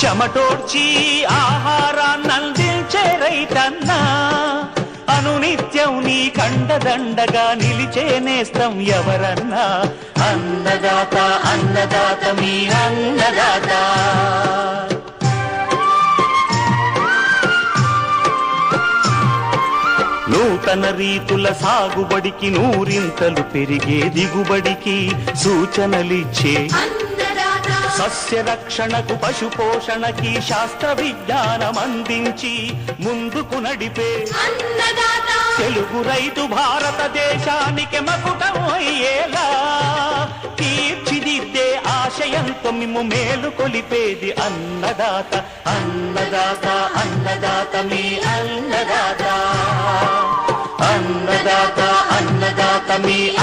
చెమటోడ్చి ఆహారాన్నందించే రైతన్నా, అనునిత్యం నీ కండదండగా నిలిచే నేస్తం ఎవరన్నా. అన్నదాత అన్నదాత మీ అన్నదాత. నూతన రీతుల సాగుబడికి, నూరింతలు పెరిగే దిగుబడికి సూచనలిచ్చే సస్య రక్షణకు, పశు పోషణకి శాస్త్ర విజ్ఞానం అందించి ముందుకు నడిపే తెలుగు రైతు భారతదేశానికి మకుటం అయ్యేలా తీర్చిదిద్దే ఆశయంతో మిమ్ము మేలు కొలిపేది అన్నదాత. అన్నదాత అన్నదాత మీ అన్నదాత. అన్నదాత అన్నదాత మీ